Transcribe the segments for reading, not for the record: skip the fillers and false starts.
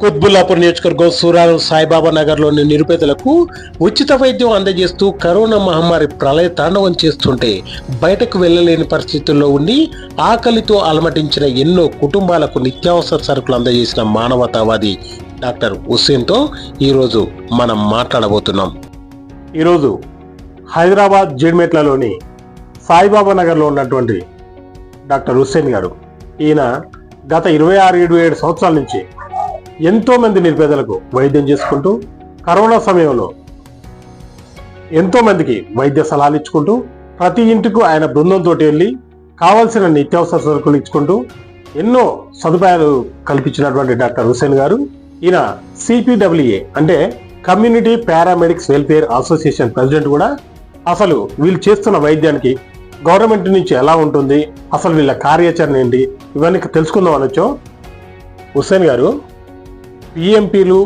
కుత్బుల్లాపూర్ నియోజకవర్గం సూరారం సాయిబాబా నగర్లోని నిరుపేదలకు ఉచిత వైద్యం అందజేస్తూ కరోనా మహమ్మారి ప్రళయ తాండవం చేస్తుంటే బయటకు వెళ్లలేని పరిస్థితుల్లో ఉండి ఆకలితో అలమటించిన ఎన్నో కుటుంబాలకు నిత్యావసర సరుకులు అందజేసిన మానవతావాది డాక్టర్ హుస్సేన్తో ఈరోజు మనం మాట్లాడబోతున్నాం. ఈరోజు హైదరాబాద్ జీడిమెట్లలోని సాయిబాబా నగర్లో ఉన్నటువంటి డాక్టర్ హుస్సేన్ గారు, ఈయన గత 26-27 సంవత్సరాల నుంచి ఎంతో మంది నిరుపేదలకు వైద్యం చేసుకుంటూ కరోనా సమయంలో ఎంతో మందికి వైద్య సలహాలు ఇచ్చుకుంటూ ప్రతి ఇంటికి ఆయన బృందంతో వెళ్ళి కావాల్సిన నిత్యావసర సరుకులు ఇచ్చుకుంటూ ఎన్నో సదుపాయాలు కల్పించినటువంటి డాక్టర్ హుస్సేన్ గారు, ఈయన CPWA అంటే community paramedics welfare association president కూడా. అసలు వీళ్ళు చేస్తున్న వైద్యానికి గవర్నమెంట్ నుంచి ఎలా ఉంటుంది, అసలు వీళ్ళ కార్యాచరణ ఏంటి, ఇవన్నీ తెలుసుకుందాం అనొచ్చు. హుస్సేన్ గారు, PMPలు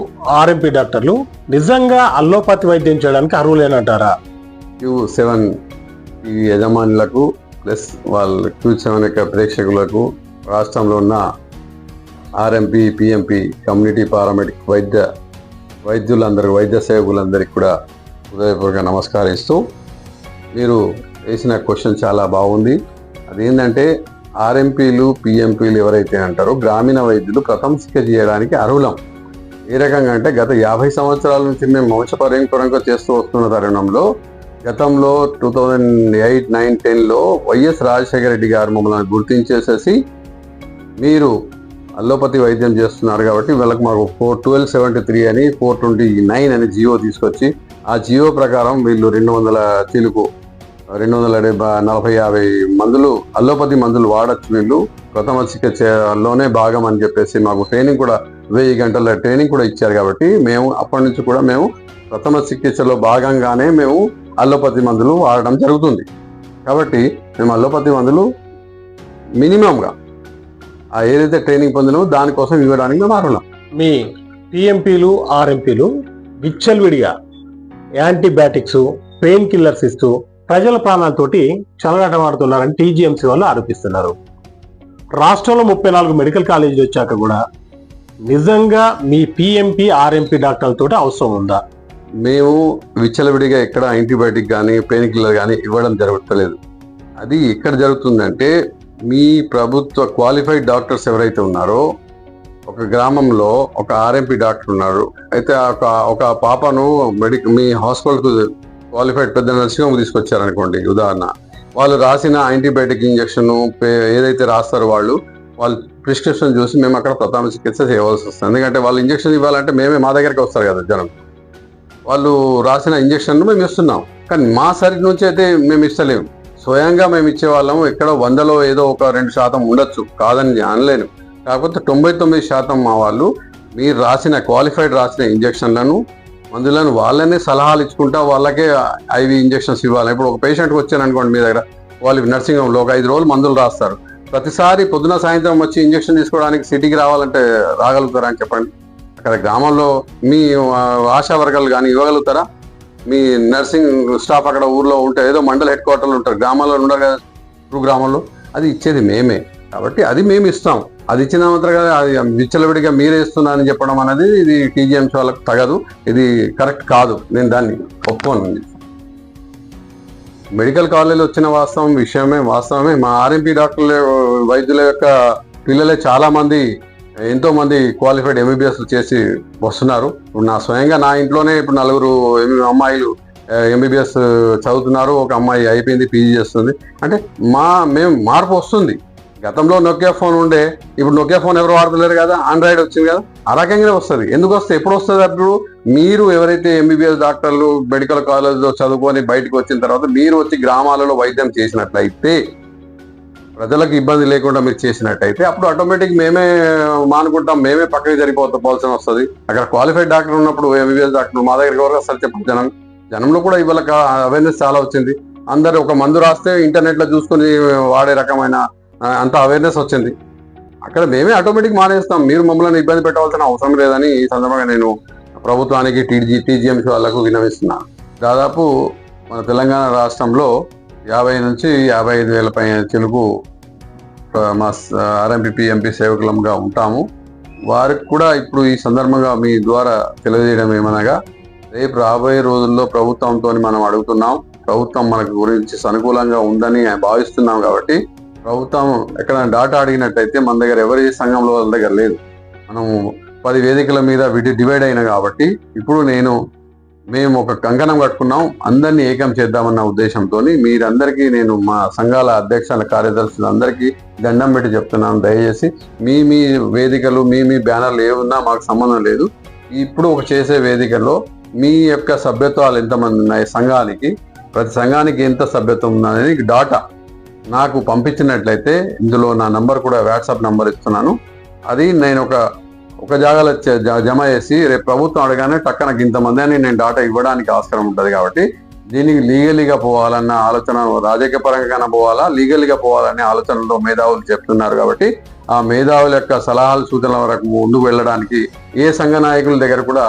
RMP డాక్టర్లు నిజంగా అల్లోపతి వైద్యం చేయడానికి అర్హులేనంటారా? Q7 ఈ యజమానులకు ప్లస్ వాళ్ళ Q7 యొక్క ప్రేక్షకులకు, రాష్ట్రంలో ఉన్న RMP PMP కమ్యూనిటీ పారామెడిక్ వైద్యులందరూ, వైద్య సేవకులందరికీ కూడా హృదయపూర్వక నమస్కరిస్తూ, మీరు వేసిన క్వశ్చన్ చాలా బాగుంది. అదేంటంటే RMPలు PMPలు ఎవరైతే అంటారో గ్రామీణ వైద్యులు ప్రథమ చికిత్స చేయడానికి అర్హులం. ఏ రకంగా అంటే గత 50 సంవత్సరాల నుంచి మేము వంశపరంపరంగా చేస్తూ వస్తున్న తరుణంలో గతంలో 2008, 9, 10లో వైఎస్ రాజశేఖర రెడ్డి గారు మమ్మల్ని గుర్తించేసేసి మీరు అల్లోపతి వైద్యం చేస్తున్నారు కాబట్టి వీళ్ళకి మాకు 1273 అని 429 అని జియో తీసుకొచ్చి, ఆ జియో ప్రకారం వీళ్ళు 200 చిలుకు 240-50 మందులు అల్లోపతి మందులు వాడచ్చు, వీళ్ళు ప్రథమ చికిత్సలోనే భాగం అని చెప్పేసి మాకు ట్రైనింగ్ కూడా 1000 గంటల ట్రైనింగ్ కూడా ఇచ్చారు. కాబట్టి మేము అప్పటి నుంచి కూడా మేము ప్రథమ చికిత్సలో భాగంగానే మేము అల్లోపతి మందులు వాడడం జరుగుతుంది. కాబట్టి మేము అల్లోపతి మందులు మినిమంగా ఏదైతే ట్రైనింగ్ పొందినో దానికోసం ఇవ్వడానికి మేము అర్హులం. మీ PMPలు RMPలు విచ్చలవిడిగా యాంటీబయాటిక్స్, పెయిన్ కిల్లర్స్ ఇస్తూ ప్రజల ప్రాణాలతోటి చెలగాటమాడుతున్నారని TGMC వాళ్ళు ఆరోపిస్తున్నారు. రాష్ట్రంలో 34 మెడికల్ కాలేజీలు వచ్చాక కూడా నిజంగా మీ PMP RMP డాక్టర్లతో అవసరం ఉందా? మేము విచ్చలవిడిగా ఎక్కడ యాంటీబయాటిక్ కానీ పెయిన్ కిల్లర్ కానీ ఇవ్వడం జరగట్లేదు. అది ఎక్కడ జరుగుతుందంటే మీ ప్రభుత్వ క్వాలిఫైడ్ డాక్టర్స్ ఎవరైతే ఉన్నారో, ఒక గ్రామంలో ఒక RMP డాక్టర్ ఉన్నారు, అయితే ఒక పాపను మీ హాస్పిటల్కు క్వాలిఫైడ్ పెద్ద నర్సింగ్ హోమ్ తీసుకొచ్చారనుకోండి ఉదాహరణ, వాళ్ళు రాసిన యాంటీబయాటిక్ ఇంజక్షన్ ఏదైతే రాస్తారో వాళ్ళు ప్రిస్క్రిప్షన్ చూసి మేము అక్కడ ప్రథమ చికిత్స చేయవలసి వస్తుంది. ఎందుకంటే వాళ్ళు ఇంజక్షన్ ఇవ్వాలంటే మా దగ్గరికి వస్తారు కదా జనం, వాళ్ళు రాసిన ఇంజక్షన్ మేము ఇస్తున్నాం, కానీ మా సైడ్ నుంచి అయితే మేము ఇస్తలేము. స్వయంగా మేము ఇచ్చేవాళ్ళము. ఎక్కడో 100లో ఏదో ఒక 2% ఉండొచ్చు, కాదని అనలేను. కాకపోతే 99% మా వాళ్ళు మీరు క్వాలిఫైడ్ రాసిన ఇంజక్షన్లను, మందులను వాళ్ళనే సలహాలు ఇచ్చుకుంటా వాళ్ళకే IV ఇంజక్షన్స్ ఇవ్వాలి. ఇప్పుడు ఒక పేషెంట్కి వచ్చారనుకోండి మీ దగ్గర, వాళ్ళు నర్సింగ్ హోమ్లో ఒక 5 రోజులు మందులు రాస్తారు. ప్రతిసారి పొద్దున సాయంత్రం వచ్చి ఇంజక్షన్ తీసుకోవడానికి సిటీకి రావాలంటే రాగలుగుతారా అని చెప్పండి? అక్కడ గ్రామంలో మీ ఆశా వర్గాలు కానీ ఇవ్వగలుగుతారా? మీ నర్సింగ్ స్టాఫ్ అక్కడ ఊర్లో ఉంటే, ఏదో మండల హెడ్ క్వార్టర్లు ఉంటారు, గ్రామాల్లో ఉండరు కదా, గ్రామంలో అది ఇచ్చేది మేమే. కాబట్టి అది మేము ఇస్తాం. అది ఇచ్చిన మాత్రం అది విచ్చలవిడిగా మీరే ఇస్తున్నారని చెప్పడం అనేది ఇది TGMC వాళ్ళకు తగదు, ఇది కరెక్ట్ కాదు. నేను దాన్ని ఒప్పుకోను. మెడికల్ కాలేజీలో వచ్చిన వాస్తవమే. మా RMP డాక్టర్ల వైద్యుల యొక్క పిల్లలే చాలా మంది, ఎంతో మంది క్వాలిఫైడ్ MBBS చేసి వస్తున్నారు. ఇప్పుడు స్వయంగా నా ఇంట్లోనే ఇప్పుడు 4 అమ్మాయిలు MBBS చదువుతున్నారు, ఒక అమ్మాయి అయిపోయింది, PG చేస్తుంది. అంటే మేము మార్పు వస్తుంది. గతంలో నోకియా ఫోన్ ఉండే, ఇప్పుడు నోకియా ఫోన్ ఎవరు వాడతలేరు కదా, ఆండ్రాయిడ్ వచ్చింది కదా, ఆ రకంగానే వస్తుంది. ఎందుకు వస్తుంది, ఎప్పుడు వస్తుంది? అప్పుడు మీరు ఎవరైతే MBBS డాక్టర్లు మెడికల్ కాలేజ్లో చదువుకొని బయటకు వచ్చిన తర్వాత మీరు వచ్చి గ్రామాలలో వైద్యం చేసినట్లయితే, ప్రజలకు ఇబ్బంది లేకుండా మీరు చేసినట్టయితే, అప్పుడు ఆటోమేటిక్ మేమే మానుకుంటాం, మేమే పక్కకి జరిగిపోవాల్సిన వస్తుంది. అక్కడ క్వాలిఫైడ్ డాక్టర్ ఉన్నప్పుడు MBBS డాక్టర్ మా దగ్గరికి ఎవరు అసలు చెప్పు. జనంలో కూడా ఇవాళ అవేర్నెస్ చాలా వచ్చింది. అందరు ఒక మందు రాస్తే ఇంటర్నెట్లో చూసుకొని వాడే రకమైన అంత అవేర్నెస్ వచ్చింది. అక్కడ మేమే ఆటోమేటిక్ మానేస్తాం. మీరు మమ్మల్ని ఇబ్బంది పెట్టవలసిన అవసరం లేదని ఈ సందర్భంగా నేను ప్రభుత్వానికి TGMC వాళ్లకు విన్నవిస్తున్నాను. దాదాపు మన తెలంగాణ రాష్ట్రంలో 50 నుంచి 55 వేల పైన చిలుకు మా RMP PMP సేవకులంగా ఉంటాము. వారికి కూడా ఇప్పుడు ఈ సందర్భంగా మీ ద్వారా తెలియజేయడం ఏమనగా, రేపు రాబోయే రోజుల్లో ప్రభుత్వంతో మనం అడుగుతున్నాం. ప్రభుత్వం మనకు గురించి అనుకూలంగా ఉందని భావిస్తున్నాం కాబట్టి ప్రభుత్వం ఎక్కడైనా డాటా అడిగినట్టయితే మన దగ్గర ఎవరి సంఘంలో వాళ్ళ దగ్గర లేదు. మనం 10 వేదికల మీద డివైడ్ అయినా కాబట్టి ఇప్పుడు మేము ఒక కంకణం కట్టుకున్నాం, అందరినీ ఏకం చేద్దామన్న ఉద్దేశంతో మీరందరికీ నేను మా సంఘాల అధ్యక్షుల కార్యదర్శులందరికీ దండం పెట్టి చెప్తున్నాను. దయచేసి మీ వేదికలు మీ బ్యానర్లు ఏమున్నా మాకు సంబంధం లేదు. ఇప్పుడు ఒక చేసే వేదికలో మీ యొక్క సభ్యత్వాలు ఎంతమంది ఉన్నాయి, సంఘానికి ప్రతి సంఘానికి ఎంత సభ్యత్వం ఉందనేది డాటా నాకు పంపించినట్లయితే, ఇందులో నా నంబర్ కూడా వాట్సాప్ నంబర్ ఇస్తున్నాను, అది నేను ఒక జాగాలో జమ చేసి రేపు ప్రభుత్వం అడగానే టక్కన ఇంతమంది అని నేను డాటా ఇవ్వడానికి ఆస్కారం ఉంటుంది. కాబట్టి దీనికి లీగల్గా పోవాలన్న ఆలోచన, రాజకీయ పరంగా పోవాలా లీగల్గా పోవాలనే ఆలోచనలో మేధావులు చెప్తున్నారు. కాబట్టి ఆ మేధావుల యొక్క సలహాలు సూచనల వరకు ముందుకు వెళ్ళడానికి ఏ సంఘ నాయకుల దగ్గర కూడా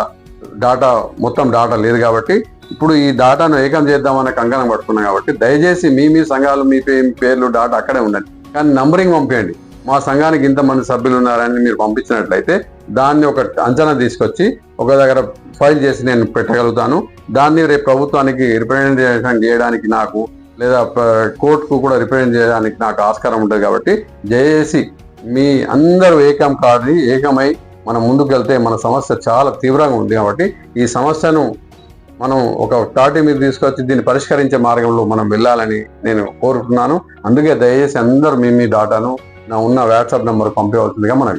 మొత్తం డాటా లేదు. కాబట్టి ఇప్పుడు ఈ డాటాను ఏకం చేద్దామన్న కంకణం పట్టుకున్నాం. కాబట్టి దయచేసి మీ సంఘాలు మీ పేర్లు డాటా అక్కడే ఉండండి, కానీ నంబరింగ్ పంపించండి. మా సంఘానికి ఇంతమంది సభ్యులు ఉన్నారని మీరు పంపించినట్లయితే దాన్ని ఒక అంచనా తీసుకొచ్చి ఒక దగ్గర ఫైల్ చేసి నేను పెట్టగలుగుతాను. దాన్ని రేపు ప్రభుత్వానికి రిప్రజెంటేషన్ చేయడానికి నాకు, లేదా కోర్టుకు కూడా రిప్రజెంట్ చేయడానికి నాకు ఆస్కారం ఉంటుంది. కాబట్టి దయచేసి మీ అందరూ ఏకమై మనం ముందుకు వెళ్తే మన సమస్య చాలా తీవ్రంగా ఉంది. కాబట్టి ఈ సమస్యను మనం ఒక తాటి మీద తీసుకొచ్చి దీన్ని పరిష్కరించే మార్గంలో మనం వెళ్ళాలని నేను కోరుతున్నాను. అందుకే దయచేసి అందరూ మీ డాటాను నా ఉన్న వాట్సాప్ నెంబర్ పంపించవలసిందిగా మనం